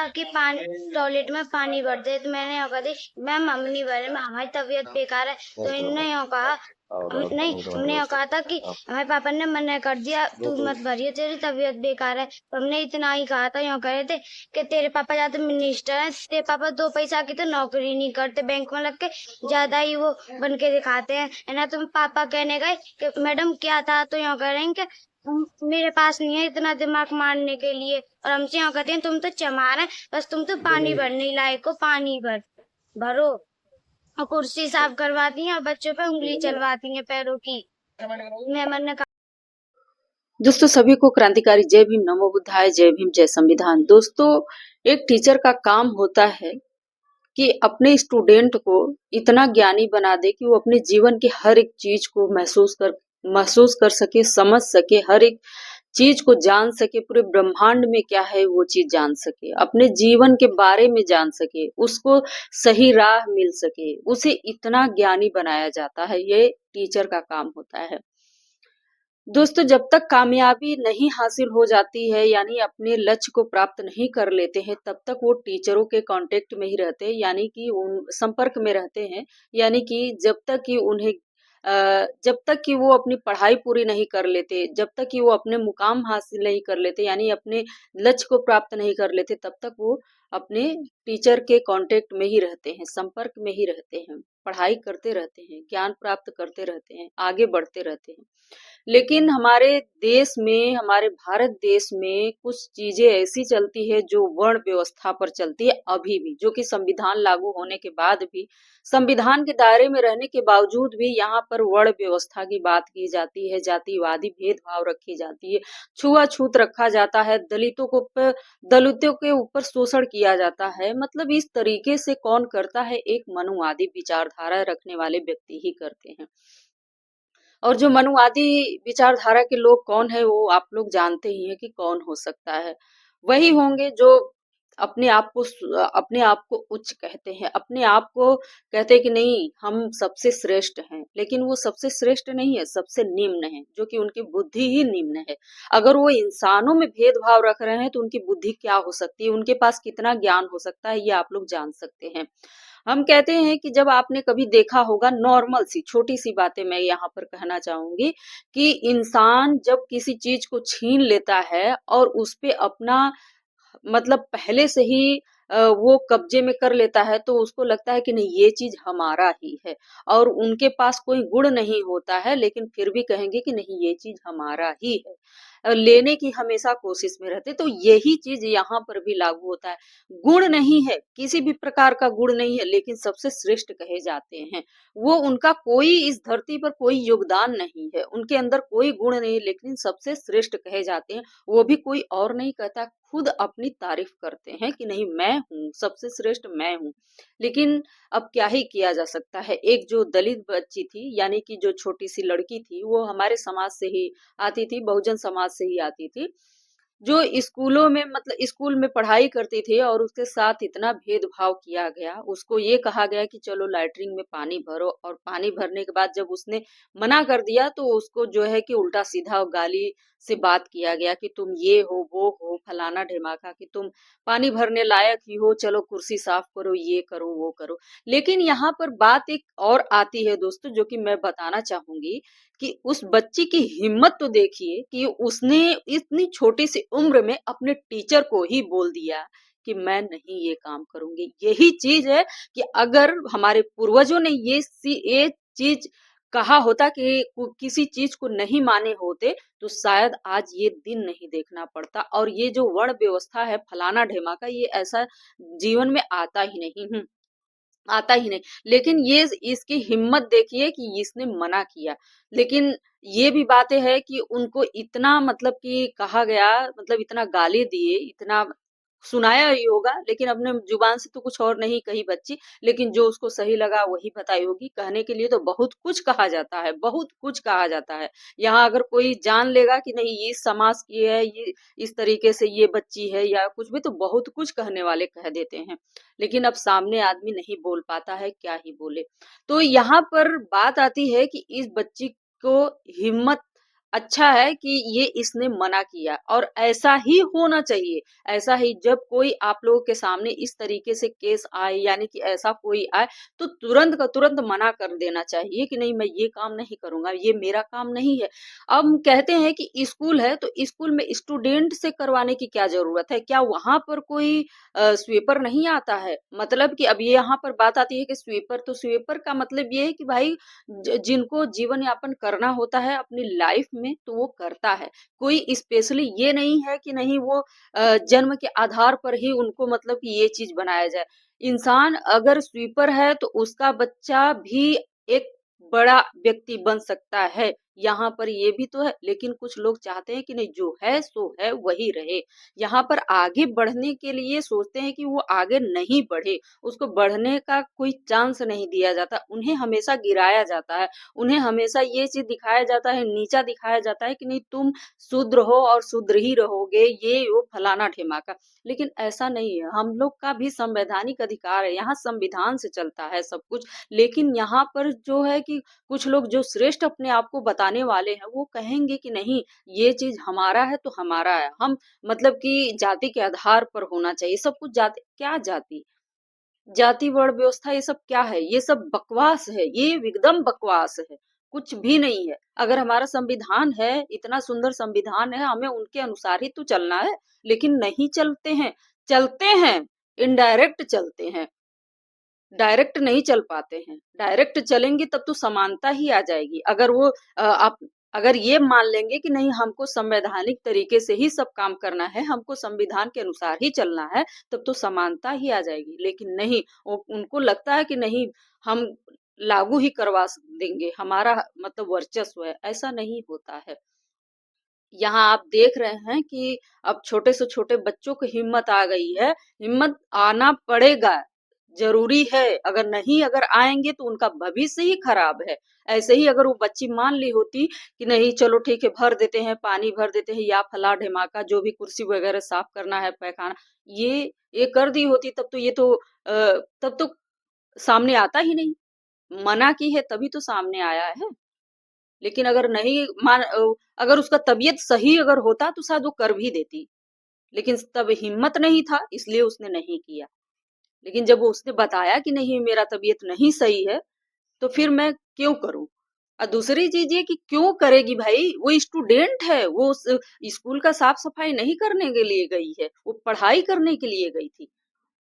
कि पानी टॉयलेट में पानी भर दे, तो मैंने यूँ कहा दी मैम हम नहीं भरे, हमारी तबीयत बेकार है। तो इन्होंने यूँ कहा नहीं, हमने यूँ कहा था कि हमारे पापा ने मना कर दिया तू मत भरिए, तेरी तबीयत बेकार है। तो हमने इतना ही कहा था, यूँ कह रहे थे कि तेरे पापा ज्यादा मिनिस्टर हैं, तेरे पापा 2 पैसा की तो नौकरी नहीं करते, बैंक में लग के ज्यादा ही वो बन के दिखाते हैं, है ना। तुम पापा कहने गए कि मैडम क्या था, तो यूँ कह रहे हैं कि मेरे पास नहीं है इतना दिमाग मारने के लिए, और हमसे यहाँ कहते हैं तुम तो चमार है, बस तुम तो पानी भरने लायक हो, पानी भरो। और कुर्सी साफ करवाती हैं और बच्चों पे उंगली चलवाती हैं पैरों की। मेमन ने दोस्तों सभी को क्रांतिकारी जय भीम, नमो बुद्धाय, जय भीम, जय संविधान। दोस्तों एक टीचर का काम होता है कि अपने स्टूडेंट को इतना ज्ञानी बना दे कि वो अपने जीवन की हर एक चीज को महसूस कर सके, समझ सके, हर एक चीज को जान सके, पूरे ब्रह्मांड में क्या है वो चीज जान सके, अपने जीवन के बारे में जान सके, उसको सही राह मिल सके, उसे इतना ज्ञानी बनाया जाता है। ये टीचर का काम होता है। दोस्तों जब तक कामयाबी नहीं हासिल हो जाती है, यानी अपने लक्ष्य को प्राप्त नहीं कर लेते हैं, तब तक वो टीचरों के कांटेक्ट में ही रहते हैं, यानी कि उन संपर्क में रहते हैं। यानी कि जब तक कि वो अपनी पढ़ाई पूरी नहीं कर लेते, जब तक कि वो अपने मुकाम हासिल नहीं कर लेते, यानी अपने लक्ष्य को प्राप्त नहीं कर लेते, तब तक वो अपने टीचर के कांटेक्ट में ही रहते हैं, संपर्क में ही रहते हैं, पढ़ाई करते रहते हैं, ज्ञान प्राप्त करते रहते हैं, आगे बढ़ते रहते हैं। लेकिन हमारे देश में, हमारे भारत देश में कुछ चीजें ऐसी चलती है जो वर्ण व्यवस्था पर चलती है अभी भी, जो कि संविधान लागू होने के बाद भी, संविधान के दायरे में रहने के बावजूद भी यहाँ पर वर्ण व्यवस्था की बात की जाती है, जातिवादी भेदभाव रखी जाती है, छुआछूत रखा जाता है, दलितों के ऊपर शोषण किया जाता है। मतलब इस तरीके से कौन करता है? एक मनुवादी विचारधारा रखने वाले व्यक्ति ही करते हैं। और जो मनुवादी विचारधारा के लोग कौन है वो आप लोग जानते ही हैं कि कौन हो सकता है। वही होंगे जो अपने आप को उच्च कहते हैं, अपने आप को कहते हैं कि नहीं हम सबसे श्रेष्ठ हैं, लेकिन वो सबसे श्रेष्ठ नहीं है, सबसे निम्न है, जो कि उनकी बुद्धि ही निम्न है। अगर वो इंसानों में भेदभाव रख रहे हैं तो उनकी बुद्धि क्या हो सकती है, उनके पास कितना ज्ञान हो सकता है, ये आप लोग जान सकते हैं। हम कहते हैं कि जब आपने कभी देखा होगा, नॉर्मल सी छोटी सी बातें मैं यहाँ पर कहना चाहूंगी कि इंसान जब किसी चीज को छीन लेता है और उस पे अपना मतलब पहले से ही वो कब्जे में कर लेता है, तो उसको लगता है कि नहीं ये चीज हमारा ही है, और उनके पास कोई गुण नहीं होता है, लेकिन फिर भी कहेंगे कि नहीं ये चीज हमारा ही है। लेने की हमेशा कोशिश में रहते, तो यही चीज यहाँ पर भी लागू होता है। गुण नहीं है, किसी भी प्रकार का गुण नहीं है, लेकिन सबसे श्रेष्ठ कहे जाते हैं। वो उनका कोई इस धरती पर कोई योगदान नहीं है, उनके अंदर कोई गुण नहीं, लेकिन सबसे श्रेष्ठ कहे जाते हैं। वो भी कोई और नहीं कहता, खुद अपनी तारीफ करते हैं कि नहीं मैं हूँ सबसे श्रेष्ठ, मैं हूँ। लेकिन अब क्या ही किया जा सकता है। एक जो दलित बच्ची थी, यानी कि जो छोटी सी लड़की थी, वो हमारे समाज से ही आती थी, बहुजन समाज से ही आती थी, जो स्कूलों में मतलब स्कूल में पढ़ाई करती थी, और उसके साथ इतना भेदभाव किया गया। उसको ये कहा गया कि चलो लैट्रिन में पानी भरो, और पानी भरने के बाद जब उसने मना कर दिया तो उसको जो है कि उल्टा सीधा गाली से बात किया गया कि तुम ये हो वो हो फलाना ढिमाका, कि तुम पानी भरने लायक ही हो, चलो कुर्सी साफ करो, ये करो वो करो। लेकिन यहाँ पर बात एक और आती है दोस्तों, जो कि मैं बताना चाहूंगी कि उस बच्ची की हिम्मत तो देखिए कि उसने इतनी छोटी सी उम्र में अपने टीचर को ही बोल दिया कि मैं नहीं ये काम करूंगी। यही चीज है कि अगर हमारे पूर्वजों ने ये चीज कहा होता कि किसी चीज को नहीं माने होते, तो शायद आज ये दिन नहीं देखना पड़ता, और ये जो वर्ण व्यवस्था है फलाना ढेमाका, ये ऐसा जीवन में आता ही नहीं। आता ही नहीं। लेकिन ये इसकी हिम्मत देखिए कि इसने मना किया। लेकिन ये भी बातें है कि उनको इतना मतलब कि कहा गया, मतलब इतना गाली दिए, इतना सुनाया ही होगा, लेकिन अपने जुबान से तो कुछ और नहीं कही बच्ची, लेकिन जो उसको सही लगा वही बताई होगी। कहने के लिए तो बहुत कुछ कहा जाता है, बहुत कुछ कहा जाता है। यहाँ अगर कोई जान लेगा कि नहीं ये समाज की है, ये इस तरीके से ये बच्ची है या कुछ भी, तो बहुत कुछ कहने वाले कह देते हैं। लेकिन अब सामने आदमी नहीं बोल पाता है, क्या ही बोले। तो यहाँ पर बात आती है कि इस बच्ची को हिम्मत अच्छा है कि ये इसने मना किया और ऐसा ही होना चाहिए। ऐसा ही जब कोई आप लोगों के सामने इस तरीके से केस आए यानी कि ऐसा कोई आए तो तुरंत का तुरंत मना कर देना चाहिए कि नहीं मैं ये काम नहीं करूँगा, ये मेरा काम नहीं है। अब कहते हैं कि स्कूल है तो स्कूल में स्टूडेंट से करवाने की क्या ज़रूरत है? क्या वहाँ पर कोई स्वीपर नहीं आता है? मतलब कि अब ये यहाँ पर बात आती है कि स्वीपर तो स्वीपर का मतलब ये है कि भाई जिनको जीवन यापन करना होता है अपनी लाइफ में तो वो करता है। कोई स्पेशली ये नहीं है कि नहीं वो जन्म के आधार पर ही उनको मतलब कि ये चीज बनाया जाए। इंसान अगर स्वीपर है तो उसका बच्चा भी एक बड़ा व्यक्ति बन सकता है। यहाँ पर ये भी तो है, लेकिन कुछ लोग चाहते हैं कि नहीं जो है सो है वही रहे। यहाँ पर आगे बढ़ने के लिए सोचते हैं कि वो आगे नहीं बढ़े, उसको बढ़ने का कोई चांस नहीं दिया जाता, उन्हें हमेशा गिराया जाता है, उन्हें हमेशा ये चीज दिखाया जाता है, नीचा दिखाया जाता है कि नहीं तुम शूद्र हो और शूद्र ही रहोगे, ये वो फलाना ठिमाका। लेकिन ऐसा नहीं है, हम लोग का भी संवैधानिक अधिकार है, यहाँ संविधान से चलता है सब कुछ। लेकिन यहाँ पर जो है कि कुछ लोग जो श्रेष्ठ अपने आप को बताने वाले हैं वो कहेंगे कि नहीं ये चीज हमारा है तो हमारा है, हम मतलब कि जाति के आधार पर होना चाहिए सब कुछ। जाति क्या जाति, जाति वर्ण व्यवस्था ये सब क्या है? ये सब बकवास है, ये एकदम बकवास है, कुछ भी नहीं है। अगर हमारा संविधान है, इतना सुंदर संविधान है, हमें उनके अनुसार ही तो चलना है, लेकिन नहीं चलते हैं। चलते हैं, इनडायरेक्ट चलते हैं, डायरेक्ट नहीं चल पाते हैं। डायरेक्ट चलेंगे तब तो समानता ही आ जाएगी। अगर वो आप अगर ये मान लेंगे कि नहीं हमको संवैधानिक तरीके से ही सब काम करना है, हमको संविधान के अनुसार ही चलना है, तब तो समानता ही आ जाएगी। लेकिन नहीं, उनको लगता है कि नहीं हम लागू ही करवा देंगे, हमारा मतलब वर्चस्व है। ऐसा नहीं होता है। यहाँ आप देख रहे हैं कि अब छोटे से छोटे बच्चों को हिम्मत आ गई है, हिम्मत आना पड़ेगा, जरूरी है। अगर नहीं अगर आएंगे तो उनका भविष्य ही खराब है। ऐसे ही अगर वो बच्ची मान ली होती कि नहीं चलो ठीक है भर देते हैं, पानी भर देते हैं या फला ढिमाका जो भी कुर्सी वगैरह साफ करना है, पैखाना ये कर दी होती तब तो ये तो तब तो सामने आता ही नहीं। मना की है तभी तो सामने आया है। लेकिन अगर नहीं अगर उसका तबीयत सही अगर होता तो शायद वो कर भी देती, लेकिन तब हिम्मत नहीं था इसलिए उसने नहीं किया। लेकिन जब उसने बताया कि नहीं मेरा तबीयत नहीं सही है तो फिर मैं क्यों करूं। और दूसरी चीज ये कि क्यों करेगी भाई, वो स्टूडेंट है, वो स्कूल का साफ सफाई नहीं करने के लिए गई है, वो पढ़ाई करने के लिए गई थी।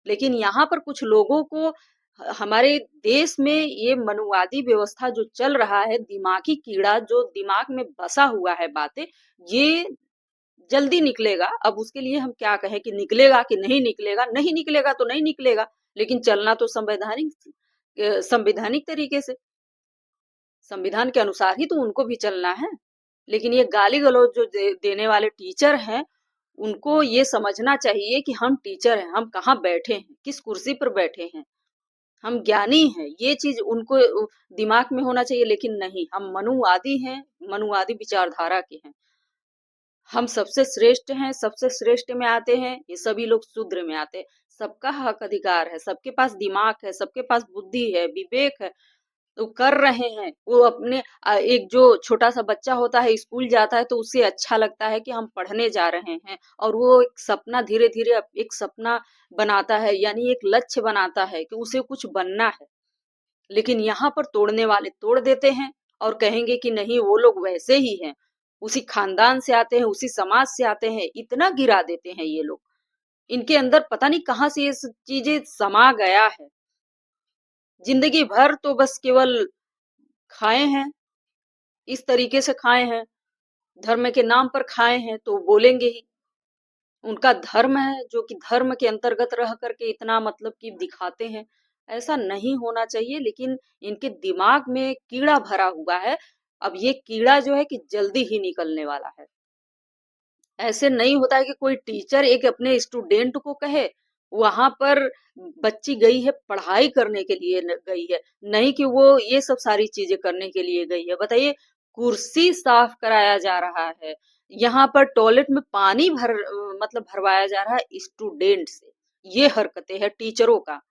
लेकिन यहाँ पर कुछ लोगों को हमारे देश में ये मनुवादी व्यवस्था जो चल रहा है, दिमागी कीड़ा जो दिमाग में बसा हुआ है बातें, ये जल्दी निकलेगा। अब उसके लिए हम क्या कहें कि निकलेगा कि नहीं निकलेगा, नहीं निकलेगा तो नहीं निकलेगा, लेकिन चलना तो संवैधानिक तरीके से, संविधान के अनुसार ही तो उनको भी चलना है। लेकिन ये गाली गलौज जो देने वाले टीचर हैं, उनको ये समझना चाहिए कि हम टीचर हैं, हम कहाँ बैठे हैं, किस कुर्सी पर बैठे हैं, हम ज्ञानी हैं, ये चीज उनको दिमाग में होना चाहिए। लेकिन नहीं, हम मनुवादी हैं, मनुवादी विचारधारा के हैं, हम सबसे श्रेष्ठ हैं, सबसे श्रेष्ठ में आते हैं, ये सभी लोग शूद्र में आते हैं। सबका हक अधिकार है, सबके पास दिमाग है, सबके पास बुद्धि है, विवेक है, तो कर रहे हैं वो अपने एक जो छोटा सा बच्चा होता है स्कूल जाता है तो उसे अच्छा लगता है कि हम पढ़ने जा रहे हैं, और वो एक सपना धीरे धीरे एक सपना बनाता है, यानी एक लक्ष्य बनाता है कि उसे कुछ बनना है। लेकिन यहाँ पर तोड़ने वाले तोड़ देते हैं और कहेंगे कि नहीं वो लोग वैसे ही हैं, उसी खानदान से आते हैं, उसी समाज से आते हैं, इतना गिरा देते हैं ये लोग। इनके अंदर पता नहीं कहाँ से ये सब चीजें समा गया है। जिंदगी भर तो बस केवल खाए हैं, इस तरीके से खाए हैं, धर्म के नाम पर खाए हैं तो बोलेंगे ही। उनका धर्म है जो कि धर्म के अंतर्गत रह करके इतना मतलब कि दिखाते हैं। ऐसा नहीं होना चाहिए, लेकिन इनके दिमाग में कीड़ा भरा हुआ है। अब ये कीड़ा जो है कि जल्दी ही निकलने वाला है। ऐसे नहीं होता है कि कोई टीचर एक अपने स्टूडेंट को कहे, वहां पर बच्ची गई है पढ़ाई करने के लिए गई है, नहीं कि वो ये सब सारी चीजें करने के लिए गई है। बताइए, कुर्सी साफ कराया जा रहा है, यहाँ पर टॉयलेट में पानी मतलब भरवाया जा रहा है स्टूडेंट से। ये हरकतें हैं टीचरों का।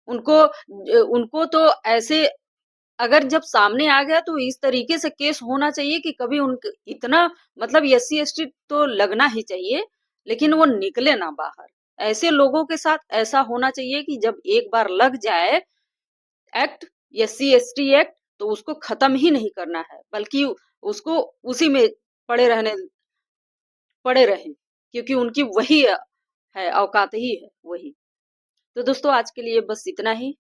उनको उनको तो ऐसे अगर जब सामने आ गया तो इस तरीके से केस होना चाहिए कि कभी उनके इतना मतलब SC ST तो लगना ही चाहिए, लेकिन वो निकले ना बाहर। ऐसे लोगों के साथ ऐसा होना चाहिए कि जब एक बार लग जाए एक्ट, SC ST एक्ट, तो उसको खत्म ही नहीं करना है, बल्कि उसको उसी में पड़े रहें, क्योंकि उनकी वही है, औकात ही है वही। तो दोस्तों आज के लिए बस इतना ही।